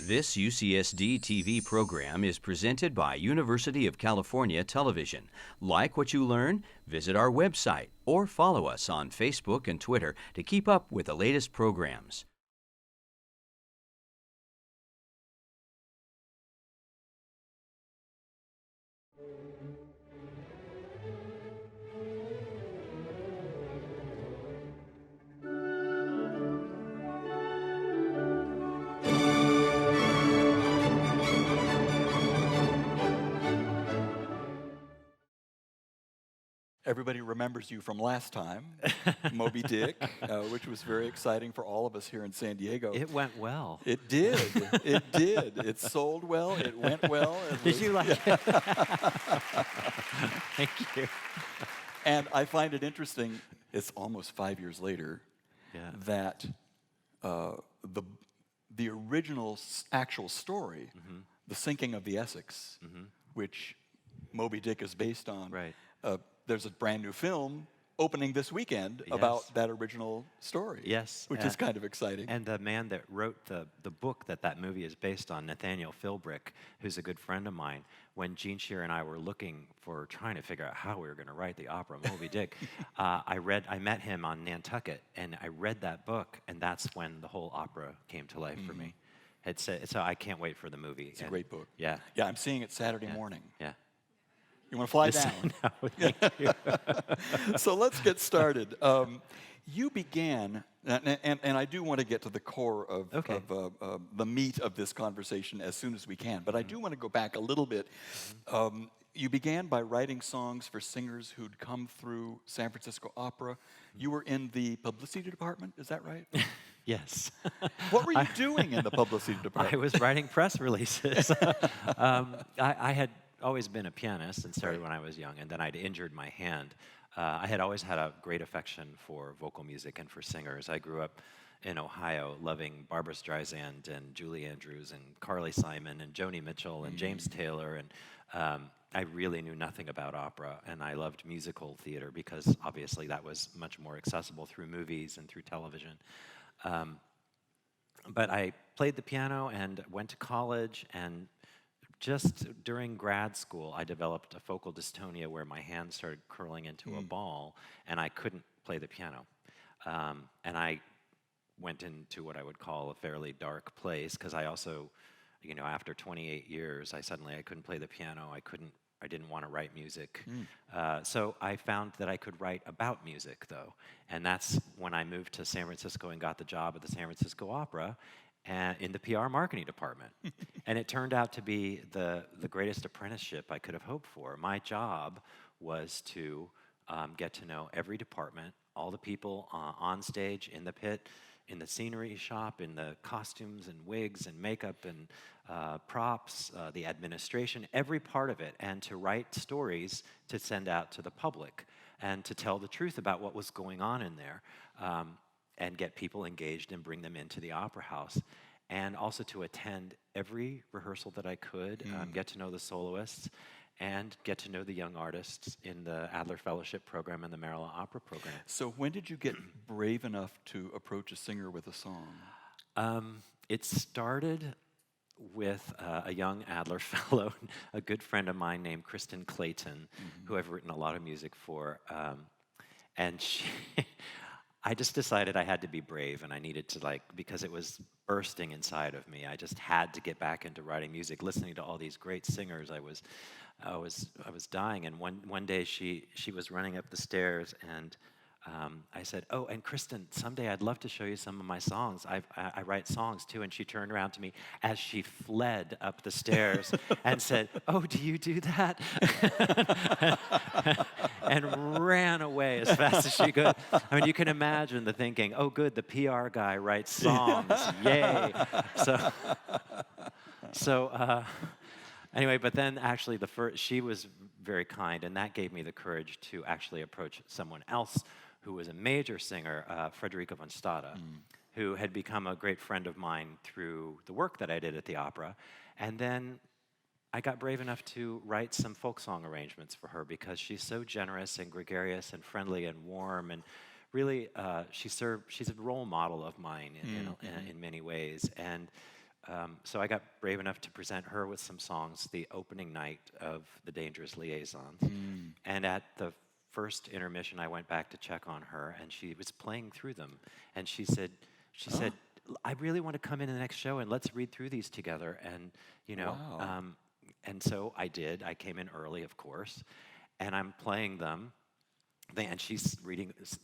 This UCSD TV program is presented by University of California Television. Like what you learn? Visit our website or follow us on Facebook and Twitter to keep up with the latest programs. Everybody remembers you from last time, Moby Dick, which was very exciting for all of us here in San Diego. It went well. It did. It did. It sold well. It went well. Did you like it? Thank you. And I find it interesting, it's almost 5 years later, that the original actual story, The Sinking of the Essex, which Moby Dick is based on, Right. There's a brand new film opening this weekend about that original story. Yes. Which is kind of exciting. And the man that wrote the book that movie is based on, Nathaniel Philbrick, who's a good friend of mine, when Gene Shear and I were trying to figure out how we were going to write the opera Moby Dick, I met him on Nantucket, and I read that book, and that's when the whole opera came to life for me. So I can't wait for the movie. It's a great book. Yeah. Yeah, I'm seeing it Saturday morning. Yeah. You want to fly down? No, thank you. So let's get started. You began, and I do want to get to the core of the meat of this conversation as soon as we can, but I do want to go back a little bit. You began by writing songs for singers who'd come through San Francisco Opera. You were in the publicity department, is that right? Yes. What were you doing in the publicity department? I was writing press releases. I had always been a pianist and started when I was young, and then I'd injured my hand. I had always had a great affection for vocal music and for singers. I grew up in Ohio loving Barbra Streisand and Julie Andrews and Carly Simon and Joni Mitchell and James Taylor, and I really knew nothing about opera, and I loved musical theater because obviously that was much more accessible through movies and through television. But I played the piano and went to college, and just during grad school, I developed a focal dystonia where my hand started curling into a ball, and I couldn't play the piano. And I went into what I would call a fairly dark place, because I also, after 28 years, I couldn't play the piano. I didn't want to write music. So I found that I could write about music, though. And that's when I moved to San Francisco and got the job at the San Francisco Opera in the PR marketing department. And it turned out to be the greatest apprenticeship I could have hoped for. My job was to get to know every department, all the people on stage, in the pit, in the scenery shop, in the costumes and wigs and makeup and props, the administration, every part of it, and to write stories to send out to the public and to tell the truth about what was going on in there, and get people engaged and bring them into the opera house. And also to attend every rehearsal that I could, get to know the soloists, and get to know the young artists in the Adler Fellowship program and the Maryland Opera program. So when did you get brave enough to approach a singer with a song? It started with a young Adler Fellow, a good friend of mine named Kristen Clayton, who I've written a lot of music for. And I just decided I had to be brave, and I needed to, because it was bursting inside of me. I just had to get back into writing music, listening to all these great singers. I was dying, and one day she was running up the stairs, and I said, "Oh, and Kristen, someday I'd love to show you some of my songs. I write songs too." And she turned around to me as she fled up the stairs and said, "Oh, do you do that?" and ran away as fast as she could. I mean, you can imagine the thinking, "Oh, good, the PR guy writes songs, yay!" So anyway, but then actually she was very kind, and that gave me the courage to actually approach someone else who was a major singer, Frederica von Stade, who had become a great friend of mine through the work that I did at the opera. And then I got brave enough to write some folk song arrangements for her because she's so generous and gregarious and friendly and warm, and really she's a role model of mine in many ways. And So I got brave enough to present her with some songs the opening night of The Dangerous Liaisons. And at the first intermission, I went back to check on her, and she was playing through them. And she said, I really want to come in the next show, and let's read through these together. And, Wow. And so I did. I came in early, of course, and I'm playing them. And she's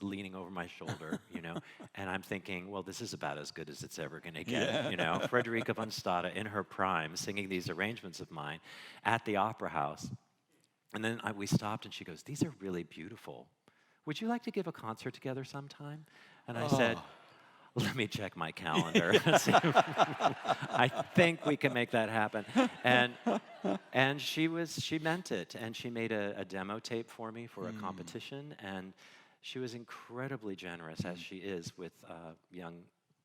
leaning over my shoulder, and I'm thinking, well, this is about as good as it's ever going to get, Frederica von Stade in her prime, singing these arrangements of mine at the Opera House. And then we stopped, and she goes, these are really beautiful. Would you like to give a concert together sometime? And I said, let me check my calendar. I think we can make that happen. And she meant it. And she made a demo tape for me for a competition. And she was incredibly generous, as she is with young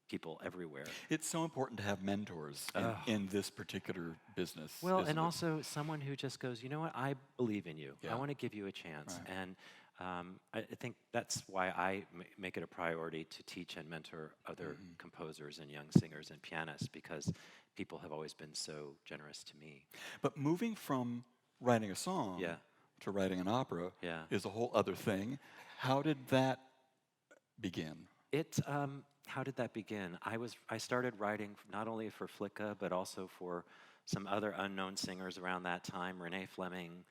people everywhere. It's so important to have mentors in this particular business. Well, and it? also someone who just goes, you know what, I believe in you. Yeah. I want to give you a chance. Right. And I think that's why I make it a priority to teach and mentor other composers and young singers and pianists, because people have always been so generous to me. But moving from writing a song to writing an opera is a whole other thing. How did that begin? How did that begin? I started writing not only for Flicka, but also for some other unknown singers around that time, Renee Fleming,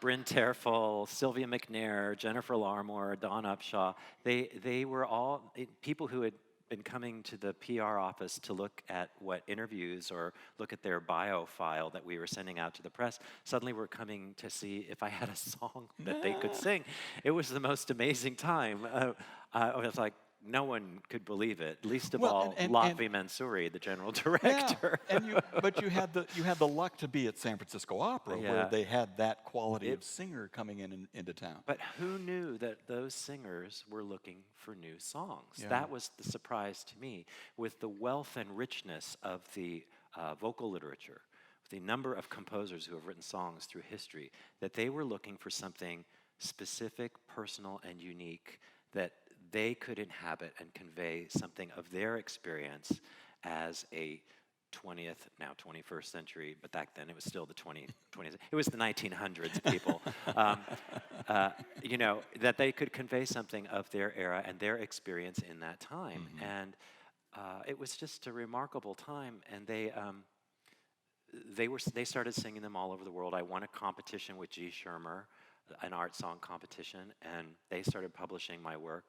Bryn Terfel, Sylvia McNair, Jennifer Larmore, Dawn Upshaw. They were all people who had been coming to the PR office to look at what interviews or look at their bio file that we were sending out to the press. Suddenly were coming to see if I had a song that they could sing. It was the most amazing time. I was like, no one could believe it, least of all Lotfi Mansouri, the general director. Yeah, but you had the luck to be at San Francisco Opera, where they had that quality of singer coming into town. But who knew that those singers were looking for new songs? Yeah. That was the surprise to me, with the wealth and richness of the vocal literature, the number of composers who have written songs through history, that they were looking for something specific, personal, and unique that they could inhabit and convey something of their experience as a 20th, now 21st century, but back then it was still the 20th, it was the 1900s, people, that they could convey something of their era and their experience in that time. And it was just a remarkable time, and they started singing them all over the world. I won a competition with G. Schirmer, an art song competition, and they started publishing my work.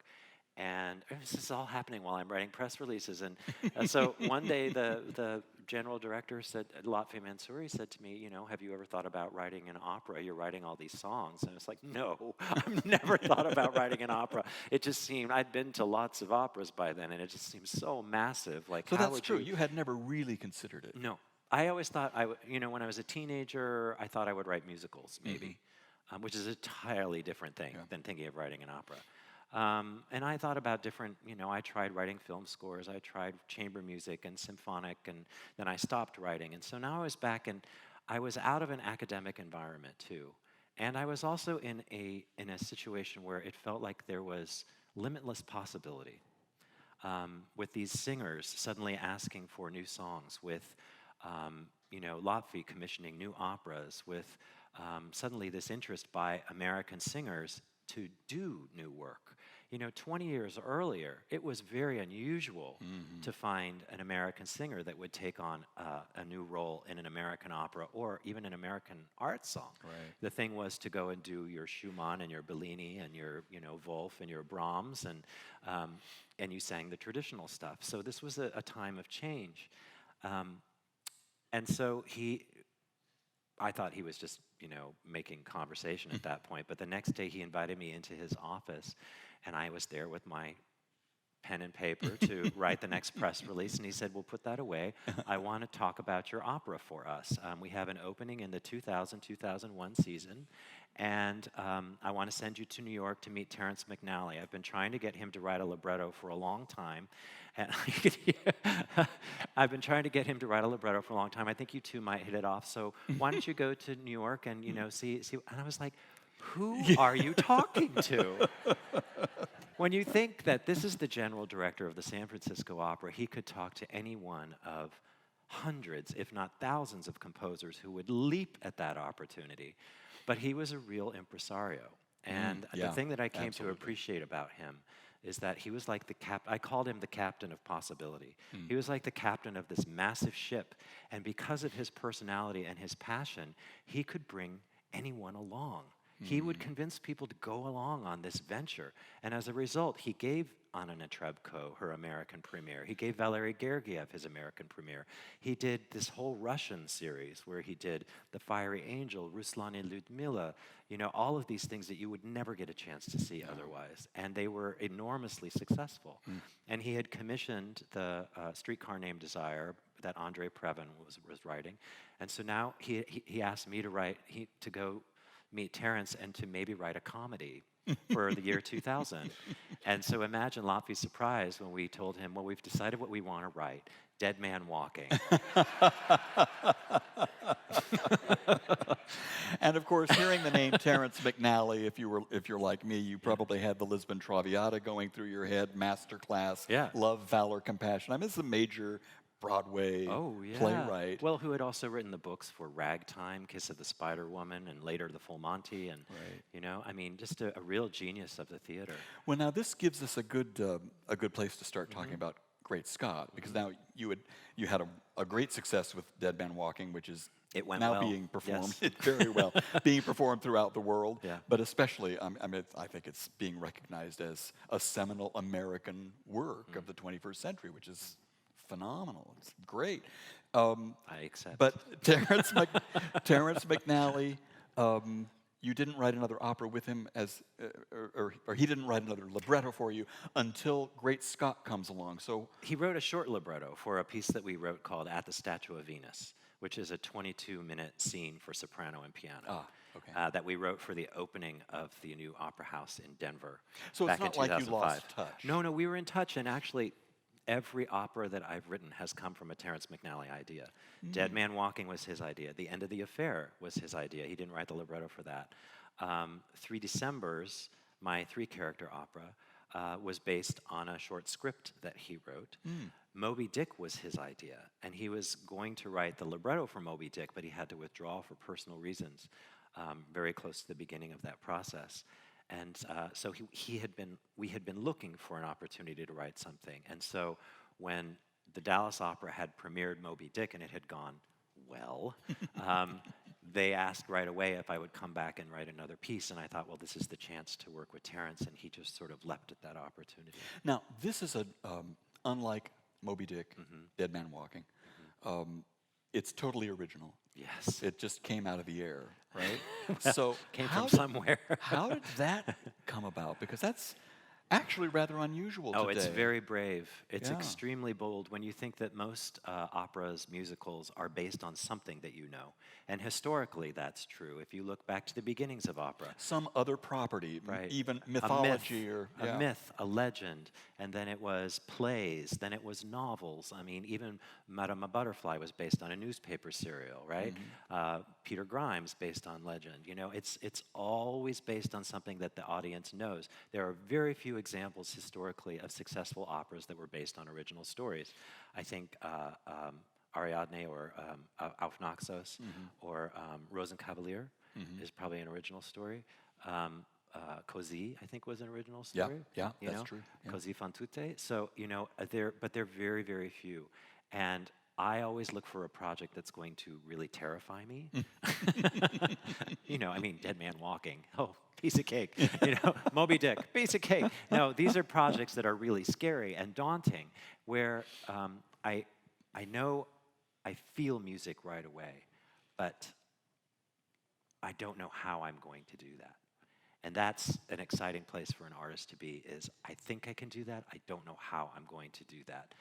And this is all happening while I'm writing press releases. And so one day the general director said, Lotfi Mansouri said to me, have you ever thought about writing an opera? You're writing all these songs. And I was like, no, I've never thought about writing an opera. It just seemed, I'd been to lots of operas by then, and it just seemed so massive. Like, so that's true. You had never really considered it. No. I always thought, when I was a teenager, I thought I would write musicals, maybe, which is an entirely different thing than thinking of writing an opera. And I thought about different, I tried writing film scores, I tried chamber music and symphonic, and then I stopped writing. And so now I was back, and I was out of an academic environment too. And I was also in a situation where it felt like there was limitless possibility. With these singers suddenly asking for new songs, with, Lotfi commissioning new operas, with suddenly this interest by American singers to do new work. 20 years earlier, it was very unusual to find an American singer that would take on a new role in an American opera or even an American art song. Right. The thing was to go and do your Schumann and your Bellini and your, Wolf and your Brahms, and you sang the traditional stuff. So this was a time of change. And so I thought he was just, making conversation at that point. But the next day he invited me into his office, and I was there with my pen and paper to write the next press release. And he said, well, put that away. I want to talk about your opera for us. We have an opening in the 2000-2001 season. And I want to send you to New York to meet Terrence McNally. I've been trying to get him to write a libretto for a long time. And I've been trying to get him to write a libretto for a long time. I think you two might hit it off. So why don't you go to New York and, see? And I was like, who are you talking to? When you think that this is the general director of the San Francisco Opera, he could talk to any one of hundreds, if not thousands, of composers who would leap at that opportunity. But he was a real impresario. And the thing that I came to appreciate about him is that he was like I called him the captain of possibility. He was like the captain of this massive ship. And because of his personality and his passion, he could bring anyone along. He would convince people to go along on this venture. And as a result, he gave Anna Netrebko her American premiere. He gave Valery Gergiev his American premiere. He did this whole Russian series where he did The Fiery Angel, Ruslan and Lyudmila, all of these things that you would never get a chance to see otherwise. And they were enormously successful. And he had commissioned the Streetcar Named Desire that Andrei Previn was writing. And so now he asked me to go meet Terence and to maybe write a comedy for the year 2000. And so imagine Lotfi's surprise when we told him, well, we've decided what we want to write, Dead Man Walking. And of course, hearing the name Terence McNally, if you're like me, you probably had the Lisbon Traviata going through your head, Masterclass, Love, Valor, Compassion. I mean, it's a major Broadway playwright. Well, who had also written the books for Ragtime, Kiss of the Spider Woman, and later The Full Monty, and I mean, just a real genius of the theater. Well, now this gives us a good place to start talking about Great Scott, because now you had a great success with Dead Man Walking, which is being performed very well, being performed throughout the world. But especially, I mean, I think it's being recognized as a seminal American work of the 21st century, which is phenomenal. It's great. I accept. But Terence McNally, you didn't write another opera with him or he didn't write another libretto for you until Great Scott comes along. So he wrote a short libretto for a piece that we wrote called At the Statue of Venus, which is a 22-minute scene for soprano and piano. That we wrote for the opening of the new opera house in Denver. So back it's not in 2005. like you lost touch. No, we were in touch, and actually every opera that I've written has come from a Terence McNally idea. Dead Man Walking was his idea. The End of the Affair was his idea. He didn't write the libretto for that. 3 Decembers, my 3-character opera, was based on a short script that he wrote. Moby Dick was his idea, and he was going to write the libretto for Moby Dick, but he had to withdraw for personal reasons very close to the beginning of that process. And so we had been looking for an opportunity to write something. And so when the Dallas Opera had premiered Moby Dick and it had gone well, they asked right away if I would come back and write another piece. And I thought, well, this is the chance to work with Terence. And he just sort of leapt at that opportunity. Now, this is unlike Moby Dick, Dead Man Walking. It's totally original. Yes. It just came out of the air, right? So came from somewhere. How did that come about? Because that's actually rather unusual today. Oh, it's very brave. It's extremely bold when you think that most operas, musicals are based on something that you know. And historically, that's true. If you look back to the beginnings of opera. Some other property, even mythology a myth, a legend. And then it was plays, then it was novels. I mean, even Madame Butterfly was based on a newspaper serial, right? Peter Grimes based on legend. It's always based on something that the audience knows. There are very few examples historically of successful operas that were based on original stories. I think Ariadne or Auf Naxos or Rosenkavalier is probably an original story. Così, I think, was an original story. Yeah, that's true. Così fan tutte. So, but they're very, very few. And I always look for a project that's going to really terrify me. I mean, Dead Man Walking. Oh, piece of cake. Moby Dick, piece of cake. No, these are projects that are really scary and daunting, where I feel music right away, but I don't know how I'm going to do that. And that's an exciting place for an artist to be, is I think I can do that. I don't know how I'm going to do that.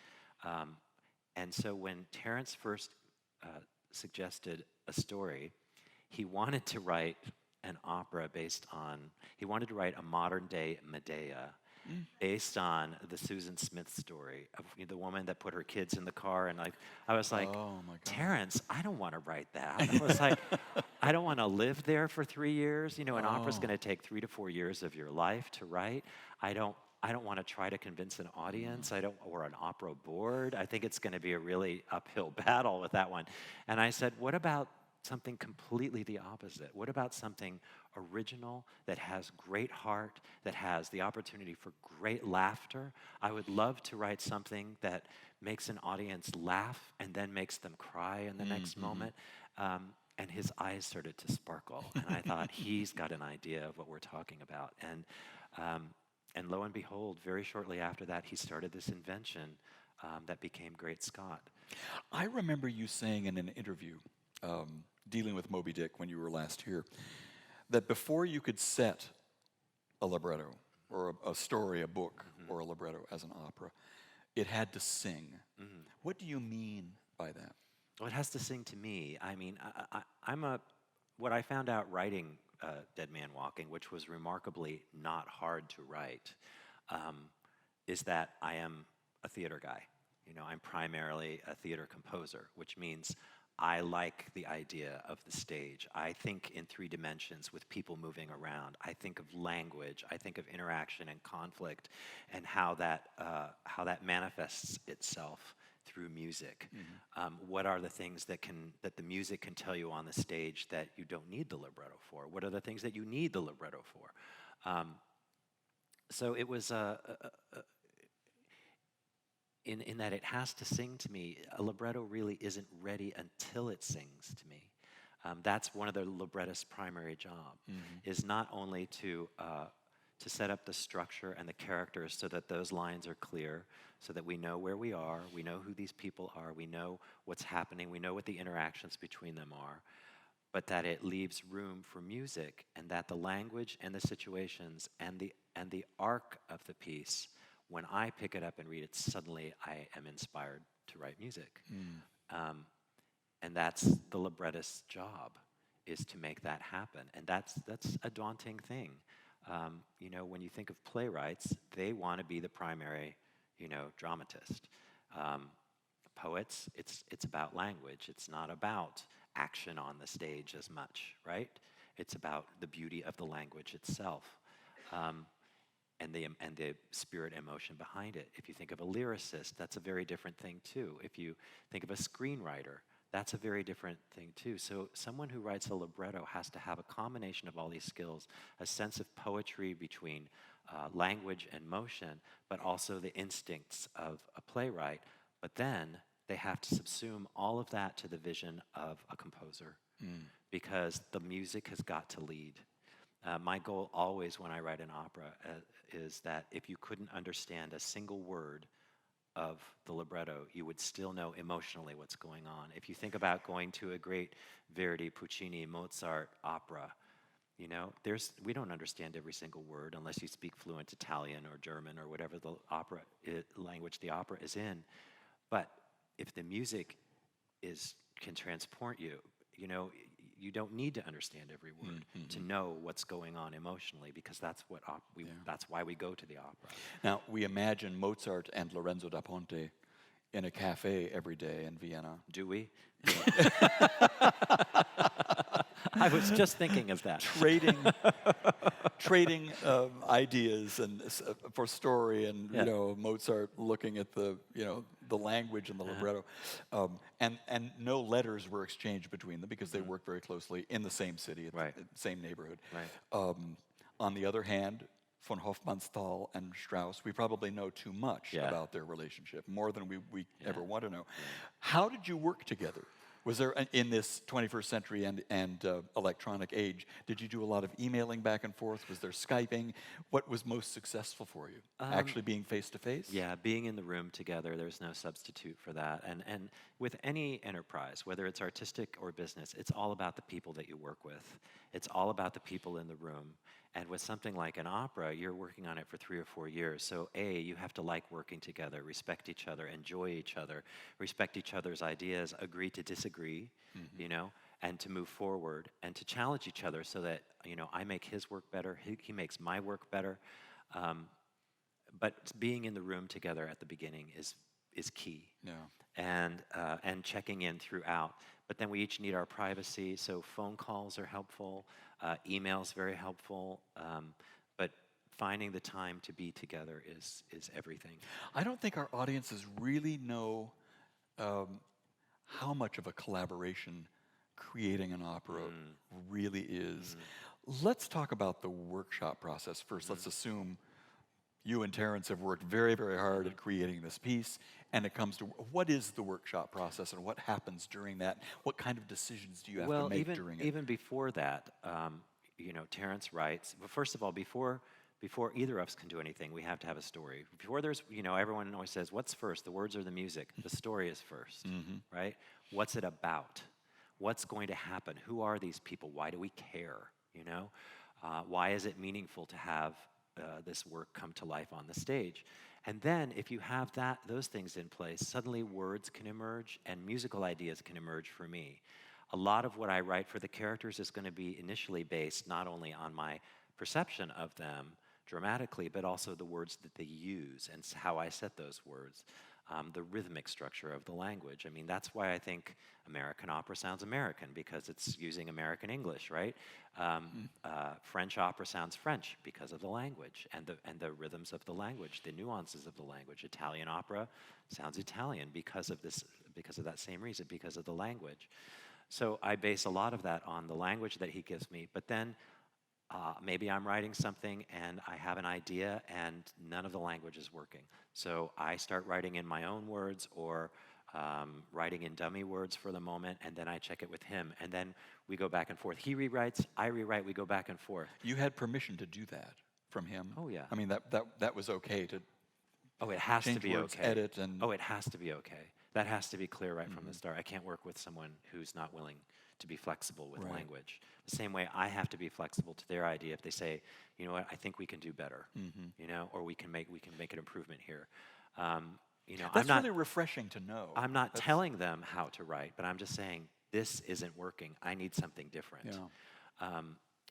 And so when Terence first suggested a story, he wanted to write an opera he wanted to write a modern day Medea based on the Susan Smith story of the woman that put her kids in the car. And I was like, oh my God. Terence, I don't want to write that. I was like, I don't want to live there for 3 years. An opera's going to take 3 to 4 years of your life to write. I I don't want to try to convince an audience, or an opera board. I think it's going to be a really uphill battle with that one. And I said, what about something completely the opposite? What about something original that has great heart, that has the opportunity for great laughter? I would love to write something that makes an audience laugh and then makes them cry in the next moment. And his eyes started to sparkle, and I thought, he's got an idea of what we're talking about. And lo and behold, very shortly after that, he started this invention that became Great Scott. I remember you saying in an interview, dealing with Moby Dick when you were last here, that before you could set a libretto, or a story, a book, or a libretto as an opera, it had to sing. What do you mean by that? Well, it has to sing to me. I mean, what I found out writing Dead Man Walking, which was remarkably not hard to write, is that I am a theater guy. I'm primarily a theater composer, which means I like the idea of the stage. I think in 3 dimensions with people moving around. I think of language. I think of interaction and conflict, and how that manifests itself through music. What are the things that the music can tell you on the stage that you don't need the libretto for? What are the things that you need the libretto for? So it was in that it has to sing to me. A libretto really isn't ready until it sings to me. That's one of the librettist's primary job, is not only to set up the structure and the characters so that those lines are clear, so that we know where we are, we know who these people are, we know what's happening, we know what the interactions between them are, but that it leaves room for music, and that the language and the situations and the arc of the piece, when I pick it up and read it, suddenly I am inspired to write music. And that's the librettist's job, is to make that happen. And that's a daunting thing. When you think of playwrights, they want to be the primary, dramatist. Poets, it's about language. It's not about action on the stage as much, right? It's about the beauty of the language itself, and the spirit and emotion behind it. If you think of a lyricist, that's a very different thing too. If you think of a screenwriter, that's a very different thing too. So someone who writes a libretto has to have a combination of all these skills, a sense of poetry between language and motion, but also the instincts of a playwright. But then they have to subsume all of that to the vision of a composer, because the music has got to lead. My goal always when I write an opera is that if you couldn't understand a single word of the libretto, you would still know emotionally what's going on. If you think about going to a great Verdi, Puccini, Mozart opera, we don't understand every single word unless you speak fluent Italian or German or whatever the opera language the opera is in. But if the music can transport you, you don't need to understand every word to know what's going on emotionally, because that's why we go to the opera. Now, we imagine Mozart and Lorenzo da Ponte in a cafe every day in Vienna. Do we? I was just thinking of that. Trading ideas and for story, and Mozart looking at the language and the libretto, and no letters were exchanged between them because they worked very closely in the same city, the same neighborhood. Right. On the other hand, von Hofmannsthal and Strauss, we probably know too much about their relationship, more than we ever want to know. How did you work together? Was there, in this 21st century and electronic age, did you do a lot of emailing back and forth? Was there Skyping? What was most successful for you? Actually being face-to-face? Yeah, being in the room together, there's no substitute for that. And with any enterprise, whether it's artistic or business, it's all about the people that you work with. It's all about the people in the room. And with something like an opera, you're working on it for 3 or 4 years. So you have to like working together, respect each other, enjoy each other, respect each other's ideas, agree to disagree, and to move forward and to challenge each other so that, I make his work better, he makes my work better. But being in the room together at the beginning is key. Yeah. And checking in throughout. But then we each need our privacy, so phone calls are helpful, emails very helpful. But finding the time to be together is everything. I don't think our audiences really know how much of a collaboration creating an opera really is. Let's talk about the workshop process first. Let's assume you and Terrence have worked very, very hard at creating this piece, and it comes to what is the workshop process and what happens during that? What kind of decisions do you have to make during it? Even before that, Terrence writes. But first of all, before either of us can do anything, we have to have a story. Before there's, everyone always says, "What's first, the words or the music?" The story is first, right? What's it about? What's going to happen? Who are these people? Why do we care? Why is it meaningful to have this work come to life on the stage? And then if you have those things in place, suddenly words can emerge and musical ideas can emerge for me. A lot of what I write for the characters is going to be initially based not only on my perception of them dramatically, but also the words that they use and how I set those words. The rhythmic structure of the language. I mean, that's why I think American opera sounds American, because it's using American English, right? French opera sounds French because of the language and the rhythms of the language, the nuances of the language. Italian opera sounds Italian because of that same reason, because of the language. So I base a lot of that on the language that he gives me, but then maybe I'm writing something and I have an idea and none of the language is working. So I start writing in my own words or writing in dummy words for the moment, and then I check it with him. And then we go back and forth. He rewrites, I rewrite, we go back and forth. You had permission to do that from him? Oh, yeah. I mean, that was okay to it has to be words, okay. Edit and... Oh, it has to be okay. That has to be clear right from the start. I can't work with someone who's not willing to be flexible with language. The same way I have to be flexible to their idea if they say, you know what, I think we can do better, or we can make an improvement here. That's really refreshing to know. I'm not telling them how to write, but I'm just saying this isn't working. I need something different. Yeah.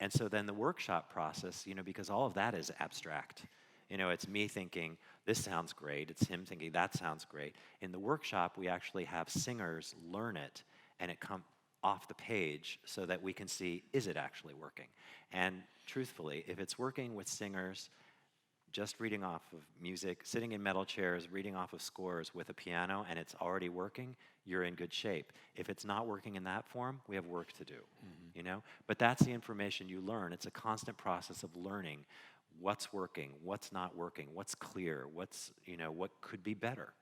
And so then the workshop process, because all of that is abstract. It's me thinking, this sounds great. It's him thinking, that sounds great. In the workshop, we actually have singers learn it, and it comes off the page so that we can see, is it actually working? And truthfully, if it's working with singers just reading off of music, sitting in metal chairs, reading off of scores with a piano, and it's already working, you're in good shape. If it's not working in that form, we have work to do, But that's the information you learn. It's a constant process of learning what's working, what's not working, what's clear, what could be better,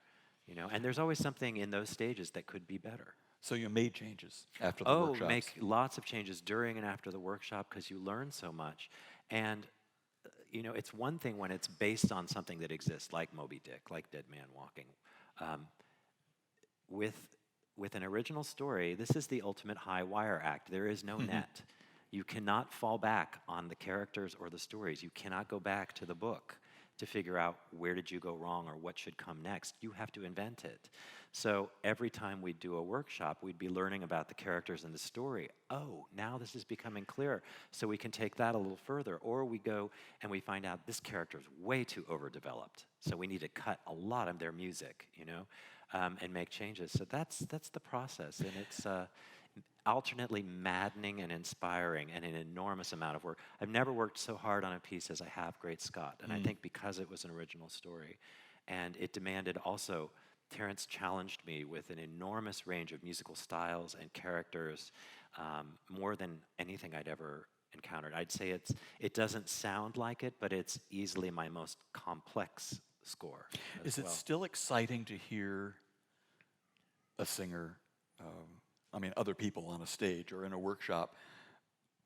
And there's always something in those stages that could be better. So you made changes after the workshops? Make lots of changes during and after the workshop because you learn so much. And, it's one thing when it's based on something that exists, like Moby Dick, like Dead Man Walking. With an original story, this is the ultimate high wire act. There is no net. You cannot fall back on the characters or the stories. You cannot go back to the book to figure out where did you go wrong or what should come next. You have to invent it. So every time we'd do a workshop, we'd be learning about the characters and the story. Oh, now this is becoming clear. So we can take that a little further. Or we go and we find out this character is way too overdeveloped. So we need to cut a lot of their music, and make changes. So that's the process. And it's alternately maddening and inspiring and an enormous amount of work. I've never worked so hard on a piece as I have Great Scott. And I think because it was an original story. And it demanded also, Terrence challenged me with an enormous range of musical styles and characters, more than anything I'd ever encountered. I'd say it doesn't sound like it, but it's easily my most complex score. Is it still exciting to hear a singer, other people on a stage or in a workshop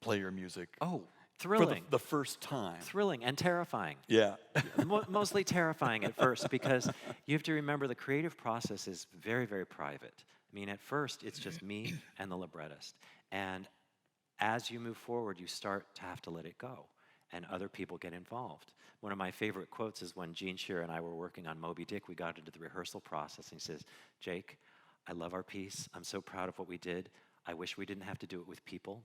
play your music? Oh, thrilling. For the first time. Thrilling and terrifying. Yeah. Mostly terrifying at first, because you have to remember the creative process is very, very private. At first, it's just me and the librettist. And as you move forward, you start to have to let it go, and other people get involved. One of my favorite quotes is when Gene Shearer and I were working on Moby Dick, we got into the rehearsal process, and he says, "Jake, I love our piece. I'm so proud of what we did. I wish we didn't have to do it with people."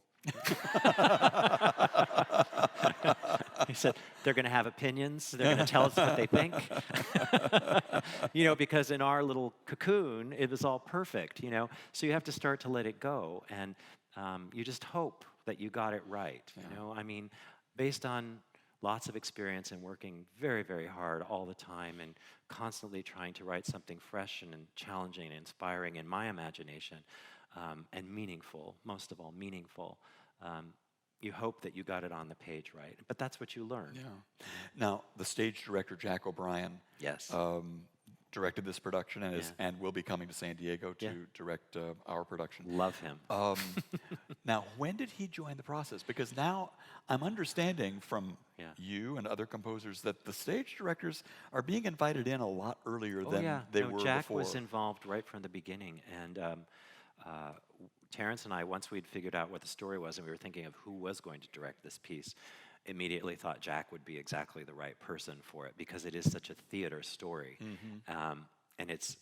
He said, they're going to have opinions. They're going to tell us what they think. Because in our little cocoon, it was all perfect, So you have to start to let it go. And you just hope that you got it right, Based on lots of experience in working very, very hard all the time and constantly trying to write something fresh and challenging and inspiring in my imagination, and meaningful, most of all, meaningful. You hope that you got it on the page right, but that's what you learn. Yeah. Now, the stage director, Jack O'Brien, Yes. directed this production and will be coming to San Diego to direct our production. Love him. Now, when did he join the process? Because now I'm understanding from Yeah. you and other composers that the stage directors are being invited in a lot earlier than they were Jack before. was involved right from the beginning, and Terrence and I, once we'd figured out what the story was and we were thinking of who was going to direct this piece, immediately thought Jack would be exactly the right person for it because it is such a theater story, and it's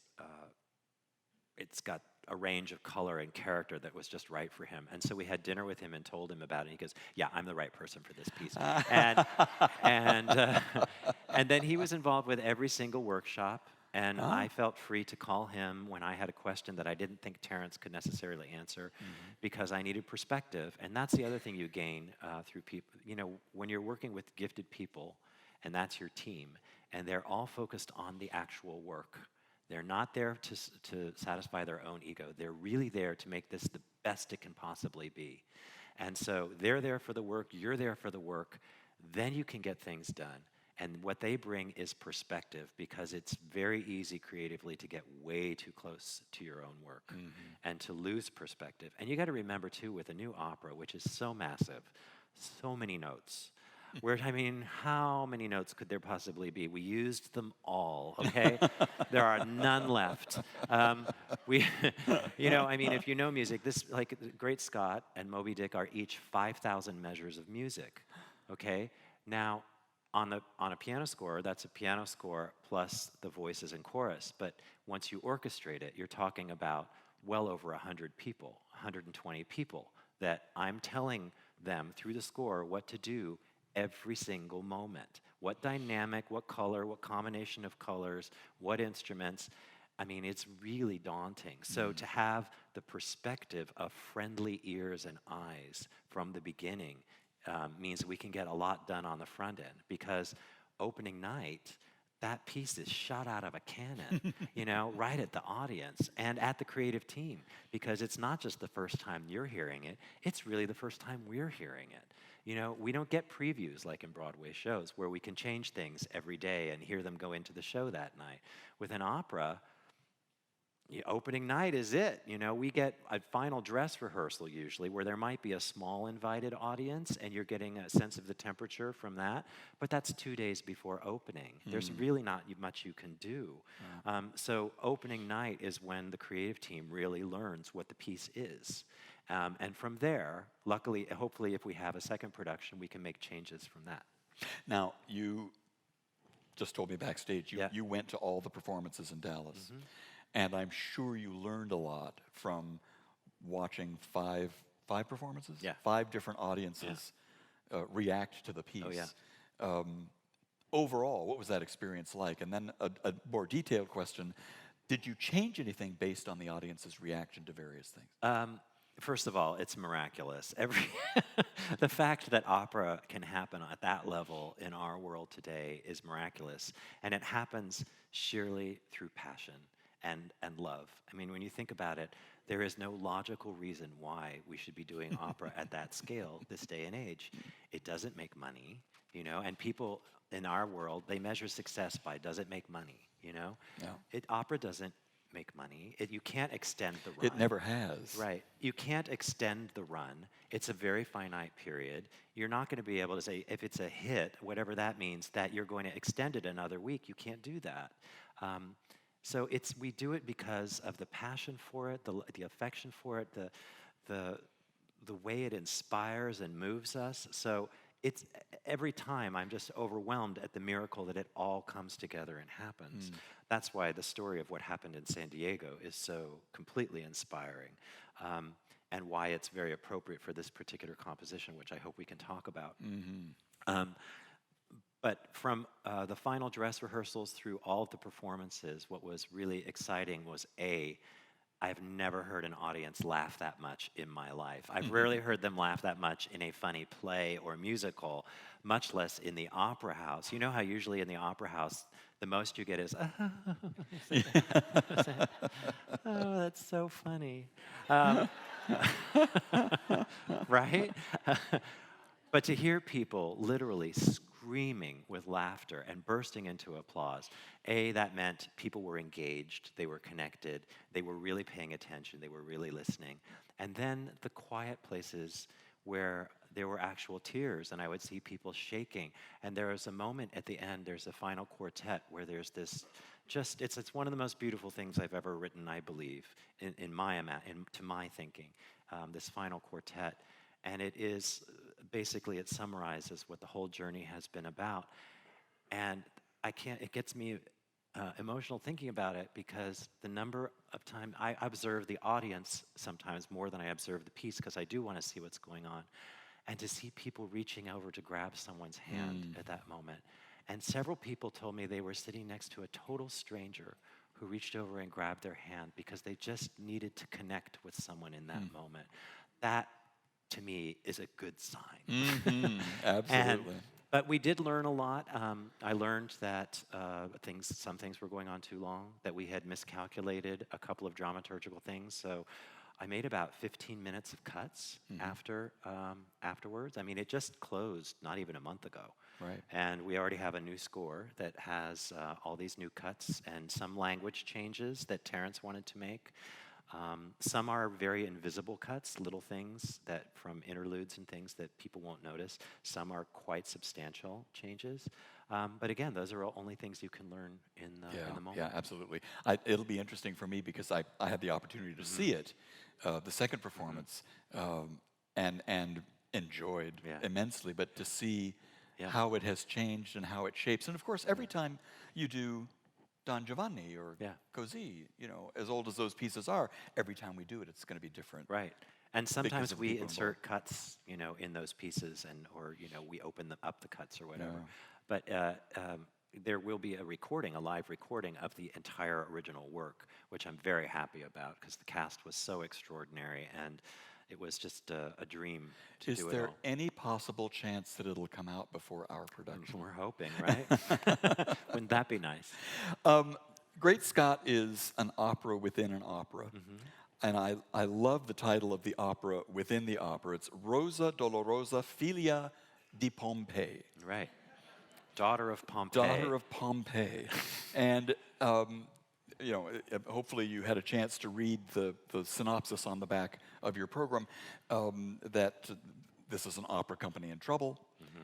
got a range of color and character that was just right for him. And so we had dinner with him and told him about it. And he goes, "Yeah, I'm the right person for this piece." And then he was involved with every single workshop. And I felt free to call him when I had a question that I didn't think Terrence could necessarily answer, because I needed perspective. And that's the other thing you gain through people. You know, when you're working with gifted people, and that's your team, and they're all focused on the actual work. They're not there to satisfy their own ego. They're really there to make this the best it can possibly be. And so they're there for the work, you're there for the work, then you can get things done. And what they bring is perspective, because it's very easy creatively to get way too close to your own work and to lose perspective. And you got to remember, too, with a new opera, which is so massive, so many notes. I mean, how many notes could there possibly be? We used them all, okay? There are none left. You know, I mean, if you know music, like Great Scott and Moby Dick are each 5,000 measures of music, okay? Now, on a piano score, that's a piano score plus the voices and chorus. But once you orchestrate it, you're talking about well over 100 people, 120 people, that I'm telling them through the score what to do every single moment. What dynamic, what color, what combination of colors, what instruments. I mean, it's really daunting. So to have the perspective of friendly ears and eyes from the beginning means we can get a lot done on the front end, because opening night, that piece is shot out of a cannon, you know, right at the audience and at the creative team, because it's not just the first time you're hearing it, it's really the first time we're hearing it. You know, we don't get previews like in Broadway shows where we can change things every day and hear them go into the show that night. With an opera, opening night is it. You know, we get a final dress rehearsal usually where there might be a small invited audience and you're getting a sense of the temperature from that, but that's 2 days before opening. There's really not much you can do. So opening night is when the creative team really learns what the piece is. And from there, luckily, hopefully if we have a second production, we can make changes from that. Now, you just told me backstage, you went to all the performances in Dallas. And I'm sure you learned a lot from watching five performances? Yeah. 5 different audiences react to the piece. Oh, yeah. Overall, what was that experience like? And then a more detailed question, did you change anything based on the audience's reaction to various things? First of all, it's miraculous. The fact that opera can happen at that level in our world today is miraculous. And it happens sheerly through passion and love. I mean, when you think about it, there is no logical reason why we should be doing opera at that scale this day and age. It doesn't make money, you know, and people in our world, they measure success by, does it make money, you know? Yeah. Opera doesn't make money. You can't extend the run. It never has. Right. You can't extend the run. It's a very finite period. You're not going to be able to say, if it's a hit, whatever that means, that you're going to extend it another week. You can't do that. So we do it because of the passion for it, the affection for it, the way it inspires and moves us. So it's every time I'm just overwhelmed at the miracle that it all comes together and happens. That's why the story of what happened in San Diego is so completely inspiring, and why it's very appropriate for this particular composition, which I hope we can talk about. But from the final dress rehearsals through all of the performances, what was really exciting was I've never heard an audience laugh that much in my life. I've rarely heard them laugh that much in a funny play or musical, much less in the opera house. You know how usually in the opera house, the most you get is, oh, that's so funny. Right? But to hear people literally screaming with laughter and bursting into applause, that meant people were engaged, they were connected, they were really paying attention, they were really listening. And then the quiet places where there were actual tears, and I would see people shaking. And there was a moment at the end, there's a final quartet where there's this it's one of the most beautiful things I've ever written, I believe, to my thinking, this final quartet. And it summarizes what the whole journey has been about. And it gets me emotional thinking about it, because the number of times I observe the audience sometimes more than I observe the piece, because I do want to see what's going on. And to see people reaching over to grab someone's hand at that moment. And several people told me they were sitting next to a total stranger who reached over and grabbed their hand because they just needed to connect with someone in that moment. That, to me, is a good sign. Absolutely. But we did learn a lot. I learned that some things were going on too long, that we had miscalculated a couple of dramaturgical things. So I made about 15 minutes of cuts afterwards. I mean, it just closed not even a month ago. Right. And we already have a new score that has all these new cuts and some language changes that Terrence wanted to make. Some are very invisible cuts, little things that from interludes and things that people won't notice. Some are quite substantial changes. But again, those are only things you can learn in the moment. Yeah, absolutely. It'll be interesting for me because I had the opportunity to see it, the second performance, and enjoyed immensely. But to see how it has changed and how it shapes, and of course, every time you do Don Giovanni or Così, as old as those pieces are, every time we do it, it's going to be different. Right. And sometimes we insert cuts, in those pieces, or we open up the cuts or whatever. But there will be a live recording of the entire original work, which I'm very happy about because the cast was so extraordinary, and it was just a dream to do it all. Is there any possible chance that it'll come out before our production? We're hoping, right? Wouldn't that be nice? Great Scott is an opera within an opera. And I love the title of the opera within the opera. It's Rosa Dolorosa, Filia di Pompei. Right. Daughter of Pompeii. Daughter of Pompeii. And, hopefully you had a chance to read the synopsis on the back of your program, that this is an opera company in trouble,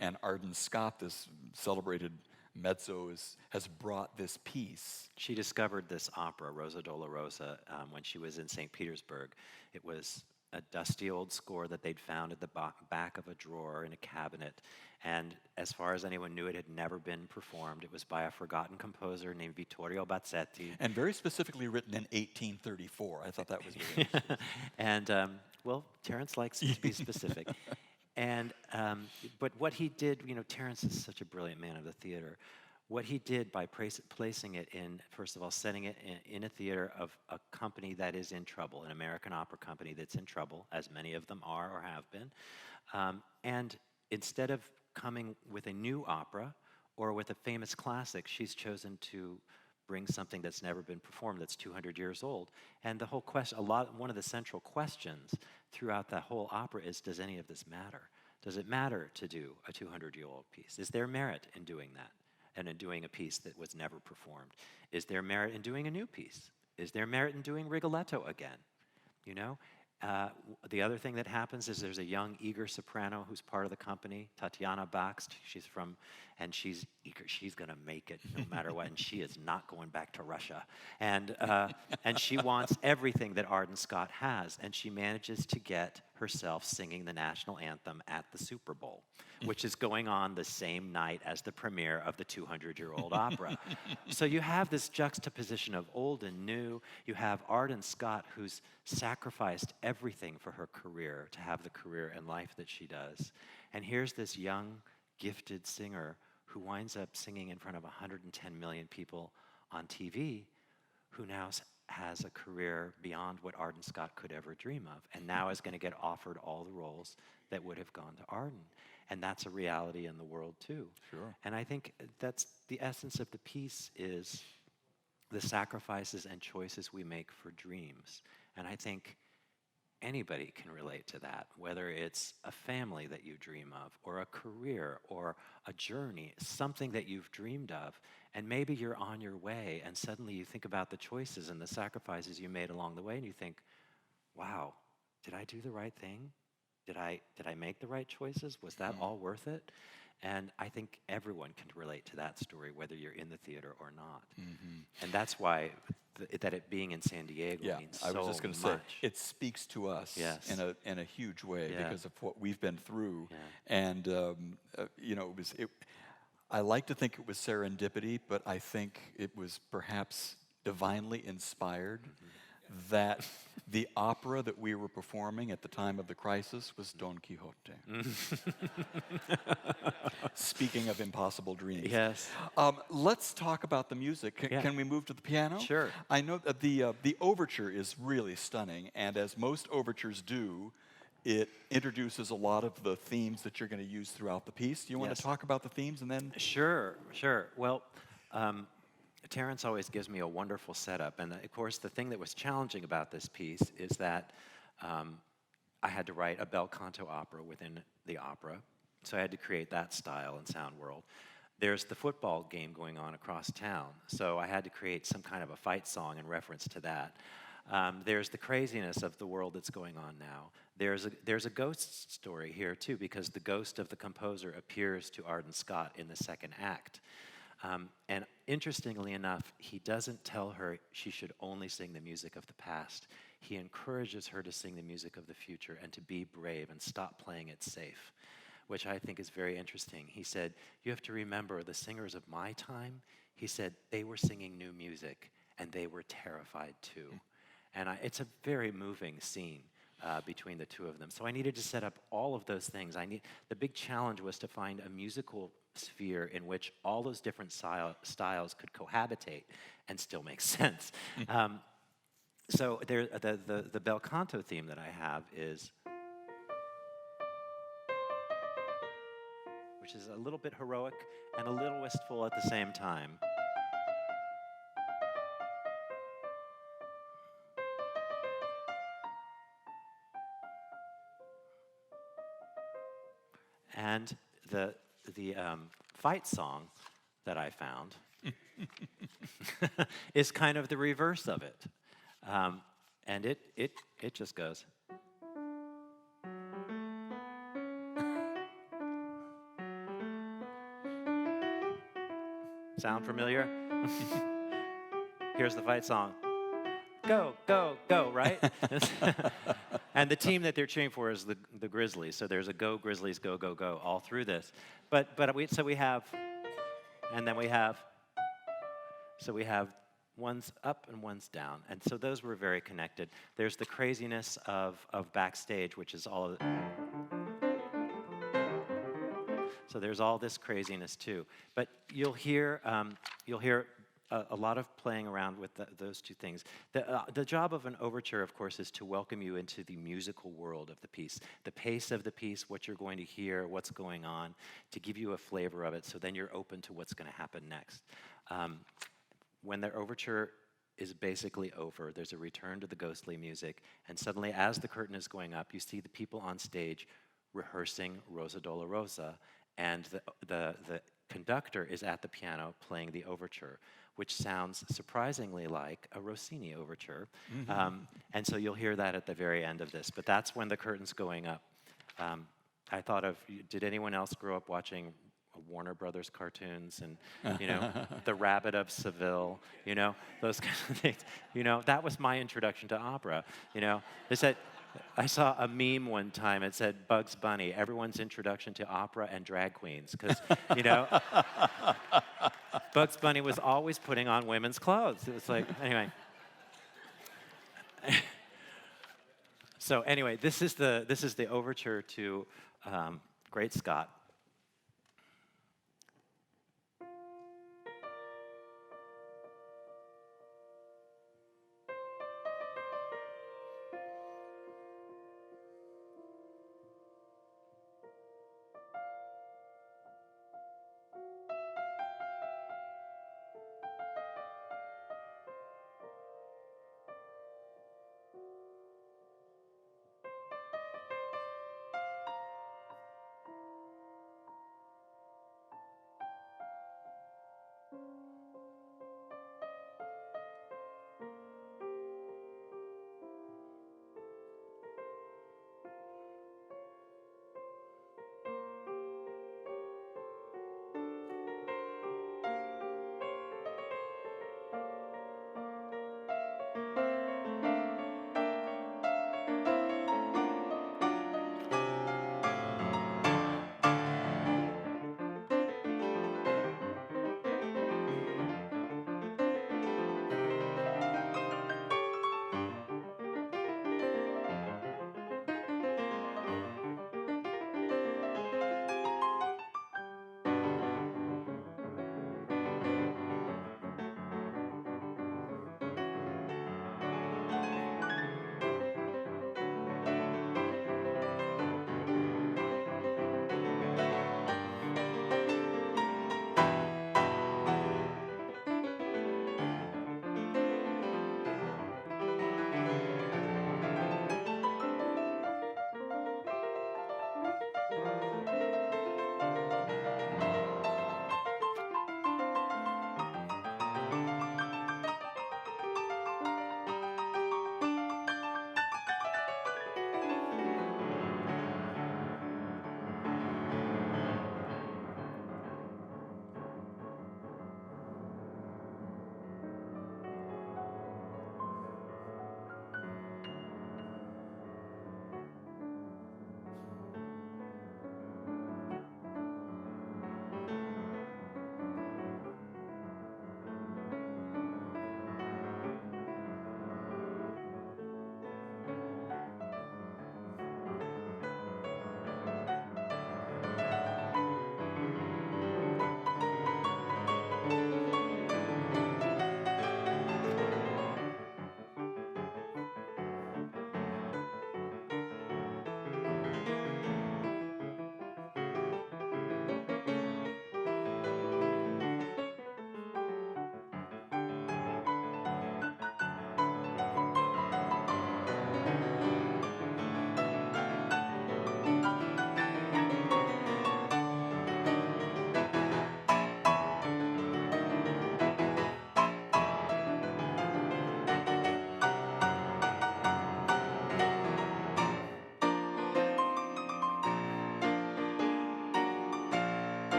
and Arden Scott, this celebrated mezzo, has brought this piece. She discovered this opera, Rosa Dolorosa, when she was in St. Petersburg. It was a dusty old score that they'd found at the back of a drawer in a cabinet. And as far as anyone knew, it had never been performed. It was by a forgotten composer named Vittorio Bazzetti. And very specifically written in 1834. I thought that was really interesting. And, Terrence likes to be specific. And, but what he did, Terrence is such a brilliant man of the theater. What he did by placing it in, first of all, setting it in a theater of a company that is in trouble, an American opera company that's in trouble, as many of them are or have been. And instead of coming with a new opera or with a famous classic, she's chosen to bring something that's never been performed, that's 200 years old. And the whole question, one of the central questions throughout the whole opera is, does any of this matter? Does it matter to do a 200-year-old piece? Is there merit in doing that? And in doing a piece that was never performed? Is there merit in doing a new piece? Is there merit in doing Rigoletto again? The other thing that happens is there's a young, eager soprano who's part of the company, Tatiana Bakst. She's eager. She's going to make it no matter what, and she is not going back to Russia. And she wants everything that Arden Scott has, and she manages to get herself singing the national anthem at the Super Bowl, which is going on the same night as the premiere of the 200-year-old opera. So you have this juxtaposition of old and new. You have Arden Scott, who's sacrificed everything for her career to have the career and life that she does. And here's this young, gifted singer who winds up singing in front of 110 million people on TV, who now has a career beyond what Arden Scott could ever dream of, and now is going to get offered all the roles that would have gone to Arden. And that's a reality in the world too. Sure. And I think that's the essence of the piece, is the sacrifices and choices we make for dreams. And I think anybody can relate to that, whether it's a family that you dream of, or a career, or a journey, something that you've dreamed of, and maybe you're on your way, and suddenly you think about the choices and the sacrifices you made along the way, and you think, wow, did I do the right thing? Did I make the right choices? Was that all worth it? And I think everyone can relate to that story, whether you're in the theater or not. And that's why that it being in San Diego means so much. I was just going to say, it speaks to us in a huge way because of what we've been through. And you know, I like to think it was serendipity, but I think it was perhaps divinely inspired that the opera that we were performing at the time of the crisis was Don Quixote. Speaking of impossible dreams. Yes. Let's talk about the music. Can we move to the piano? Sure. I know that the overture is really stunning, and as most overtures do, it introduces a lot of the themes that you're going to use throughout the piece. Do you want to talk about the themes and then? Sure. Well, Terrence always gives me a wonderful setup, and of course the thing that was challenging about this piece is that I had to write a bel canto opera within the opera, so I had to create that style and sound world. There's the football game going on across town, so I had to create some kind of a fight song in reference to that. There's the craziness of the world that's going on now. There's a ghost story here too, because the ghost of the composer appears to Arden Scott in the second act. And interestingly enough, he doesn't tell her she should only sing the music of the past. He encourages her to sing the music of the future and to be brave and stop playing it safe, which I think is very interesting. He said, you have to remember the singers of my time, he said, they were singing new music and they were terrified too. And it's a very moving scene between the two of them. So I needed to set up all of those things. The big challenge was to find a musical sphere in which all those different styles could cohabitate and still make sense. So the bel canto theme that I have is, which is a little bit heroic and a little wistful at the same time. And the fight song that I found is kind of the reverse of it. And it just goes. Sound familiar? Here's the fight song. Go, go, go, right? And the team that they're cheering for is the Grizzlies. So there's a go Grizzlies, go, go, go all through this. So we have one's up and one's down. And so those were very connected. There's the craziness of backstage, which is all of it. So there's all this craziness too. But you'll hear a lot of playing around with those two things. The job of an overture, of course, is to welcome you into the musical world of the piece. The pace of the piece, what you're going to hear, what's going on, to give you a flavor of it, so then you're open to what's going to happen next. When the overture is basically over, there's a return to the ghostly music, and suddenly, as the curtain is going up, you see the people on stage rehearsing Rosa Dolorosa, and the conductor is at the piano playing the overture, which sounds surprisingly like a Rossini overture. And so you'll hear that at the very end of this. But that's when the curtain's going up. I thought of, did anyone else grow up watching Warner Brothers cartoons and, The Rabbit of Seville, those kinds of things? That was my introduction to opera. They said, I saw a meme one time. It said Bugs Bunny, everyone's introduction to opera and drag queens, because Bugs Bunny was always putting on women's clothes. It was like, anyway. So anyway, this is the overture to Great Scott.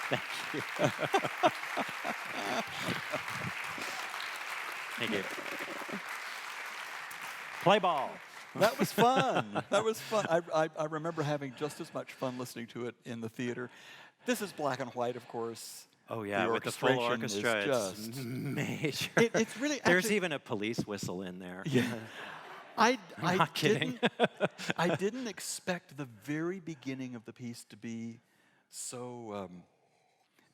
Thank you. Thank you. Play ball. That was fun. That was fun. I remember having just as much fun listening to it in the theater. This is black and white, of course. Oh yeah, the with the full orchestration orchestra, is it's just major. it's really There's actually, even a police whistle in there. yeah. I not kidding. I didn't expect the very beginning of the piece to be so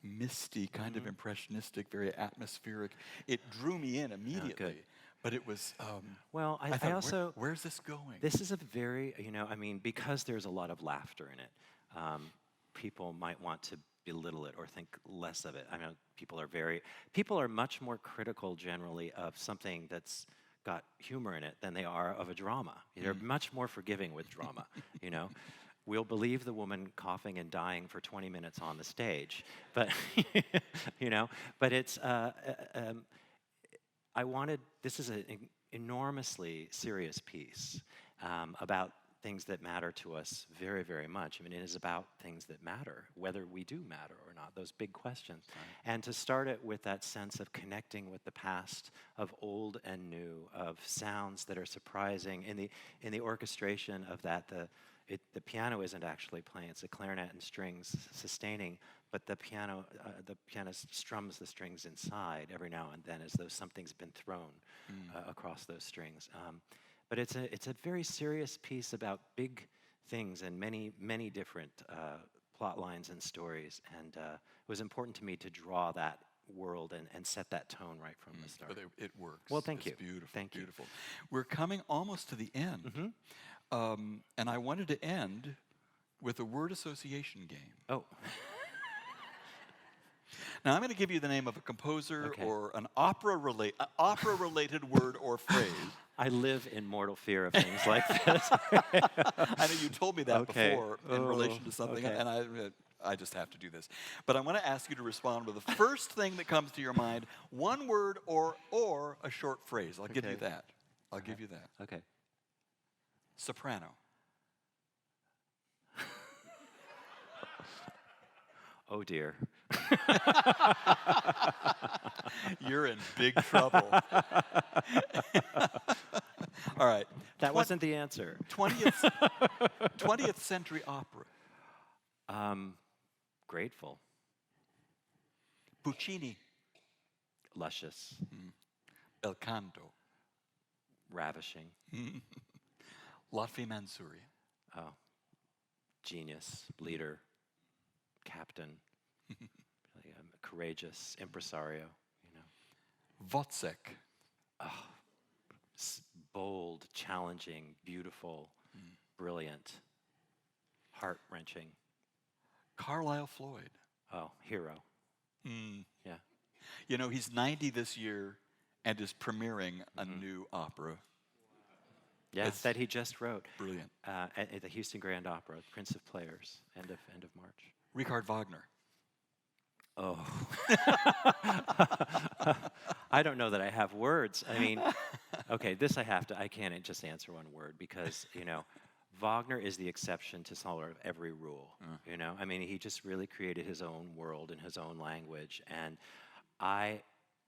misty, kind of impressionistic, very atmospheric. It drew me in immediately. But it was. Well, I thought, also. Where's this going? This is a very, I mean, because there's a lot of laughter in it, people might want to belittle it or think less of it. I mean, people are much more critical generally of something that's got humor in it than they are of a drama. They're much more forgiving with drama, We'll believe the woman coughing and dying for 20 minutes on the stage, but, but it's, this is an enormously serious piece about things that matter to us very, very much. I mean, it is about things that matter, whether we do matter or not, those big questions. Right. And to start it with that sense of connecting with the past, of old and new, of sounds that are surprising. In the orchestration of that, the piano isn't actually playing, it's a clarinet and strings sustaining, but the pianist strums the strings inside every now and then as though something's been thrown across those strings. But it's a very serious piece about big things and many, many different plot lines and stories, and it was important to me to draw that world and set that tone right from the start. But it works. Well, thank you. It's beautiful. Thank you. Beautiful. We're coming almost to the end, and I wanted to end with a word association game. Oh. Now I'm going to give you the name of a composer or an opera-related word or phrase. I live in mortal fear of things like this. I know you told me that before in relation to something, and I just have to do this. But I want to ask you to respond with the first thing that comes to your mind, one word or a short phrase. I'll give you that. I'll give you that. Okay. Soprano. Oh dear. You're in big trouble. All right. That wasn't the answer. 20th century opera. Grateful. Puccini. Luscious. Bel canto. Ravishing. Lotfi Mansouri. Oh. Genius. Leader. Captain. Courageous. Impresario. Wozzeck. Oh. Bold, challenging, beautiful, brilliant, heart-wrenching. Carlisle Floyd. Oh, hero. Yeah. He's 90 this year and is premiering a new opera. Yes, that he just wrote. Brilliant. At the Houston Grand Opera, Prince of Players, end of March. Richard Wagner. Oh. I don't know that I have words. I mean, this I can't just answer one word because, Wagner is the exception to sort of every rule, I mean, he just really created his own world in his own language, and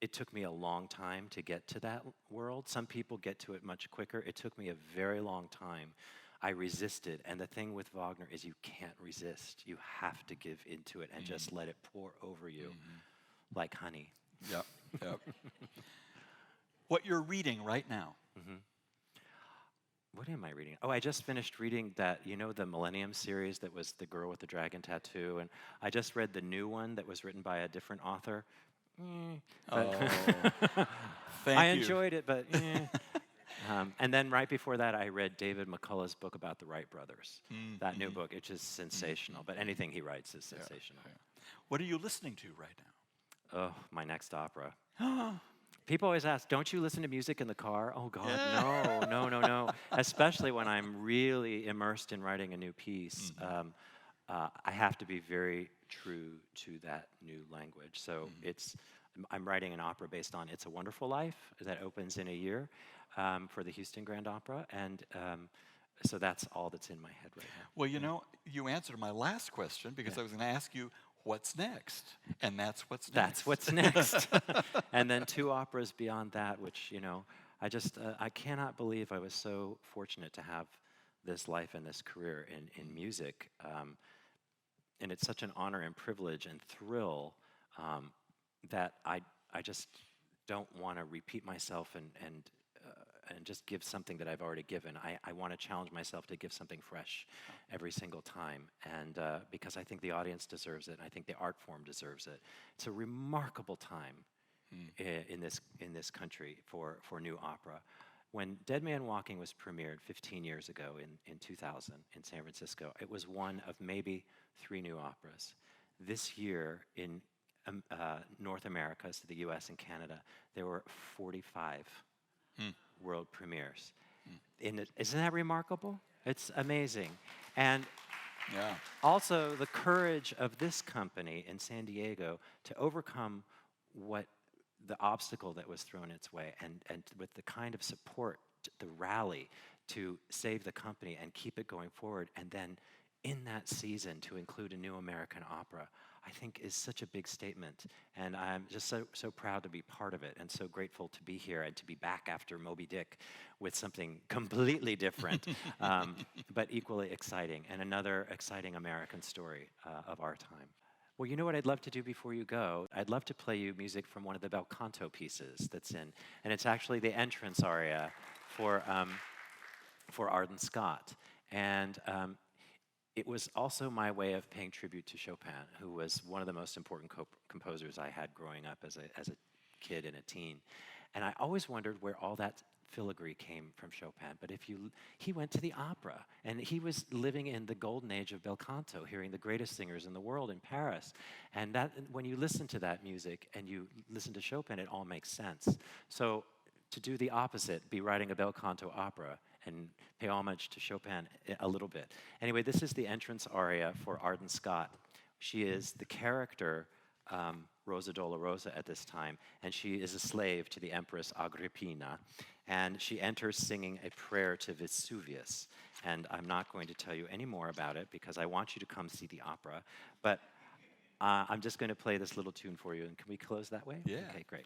it took me a long time to get to that world. Some people get to it much quicker. It took me a very long time. I resisted, and the thing with Wagner is you can't resist. You have to give into it and just let it pour over you like honey. Yep. What you're reading right now. What am I reading? Oh, I just finished reading that, the Millennium series that was The Girl with the Dragon Tattoo, and I just read the new one that was written by a different author. I enjoyed it, but and then right before that, I read David McCullough's book about the Wright brothers. That new book, it's just sensational, but anything he writes is sensational. What are you listening to right now? Oh, my next opera. People always ask, don't you listen to music in the car? Oh, God, Yeah. no. Especially when I'm really immersed in writing a new piece. I have to be very true to that new language. So I'm writing an opera based on It's a Wonderful Life that opens in a year for the Houston Grand Opera. And so that's all that's in my head right now. Well, you know, you answered my last question because I was going to ask you, what's next? And that's what's next. That's what's next. And then 2 operas beyond that, which, you know, I cannot believe I was so fortunate to have this life and this career in music. And it's such an honor and privilege and thrill that I just don't want to repeat myself and just give something that I've already given. I want to challenge myself to give something fresh every single time, and because I think the audience deserves it, and I think the art form deserves it. It's a remarkable time in this country for new opera. When Dead Man Walking was premiered 15 years ago in 2000 in San Francisco, it was one of maybe 3 new operas. This year in North America, so the US and Canada, there were 45 world premieres. Isn't that remarkable? It's amazing. And also the courage of this company in San Diego to overcome the obstacle that was thrown its way, and with the kind of support, the rally to save the company and keep it going forward, and then in that season to include a new American opera, I think is such a big statement. And I'm just so proud to be part of it, and so grateful to be here and to be back after Moby Dick with something completely different, but equally exciting, and another exciting American story of our time. Well, you know what I'd love to do before you go? I'd love to play you music from one of the bel canto pieces that's in, and it's actually the entrance aria for Arden Scott. And it was also my way of paying tribute to Chopin, who was one of the most important composers I had growing up as a kid and a teen. And I always wondered where all that filigree came from Chopin, but he went to the opera, and he was living in the golden age of bel canto, hearing the greatest singers in the world in Paris. And that, when you listen to that music and you listen to Chopin, it all makes sense. So to do the opposite, be writing a bel canto opera and pay homage to Chopin a little bit. Anyway, this is the entrance aria for Arden Scott. She is the character Rosa Dolorosa at this time, and she is a slave to the Empress Agrippina, and she enters singing a prayer to Vesuvius. And I'm not going to tell you any more about it because I want you to come see the opera, but I'm just going to play this little tune for you. And can we close that way? Yeah. Okay, great.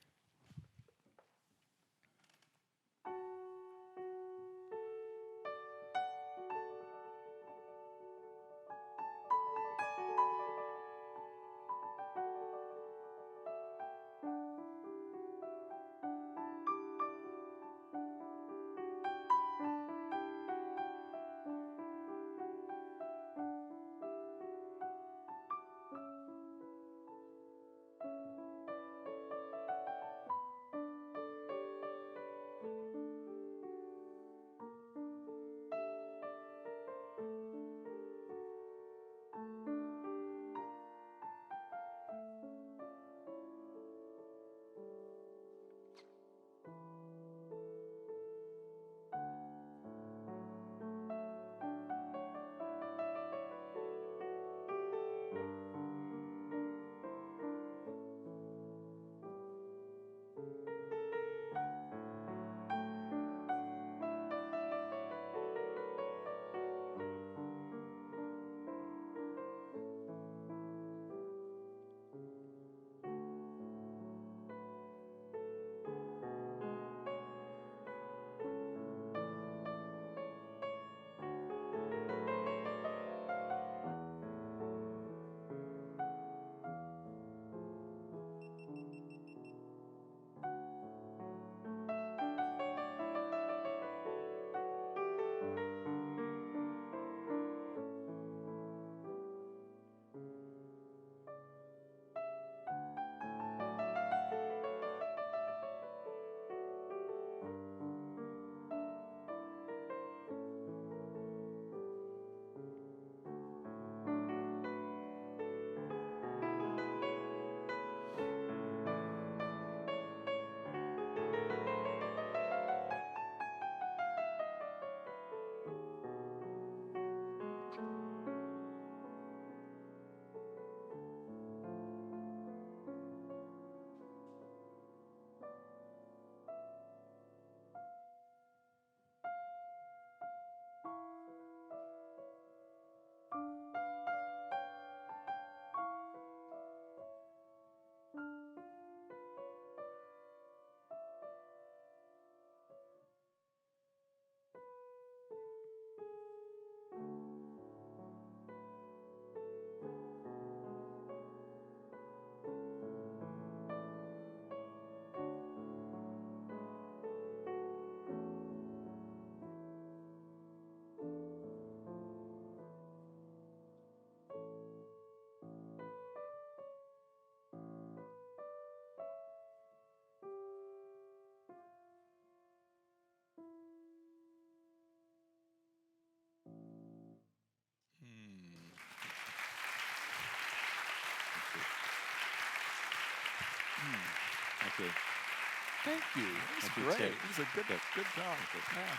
you. Thank you. That's Thank you, great. too. It's a good job. Yeah.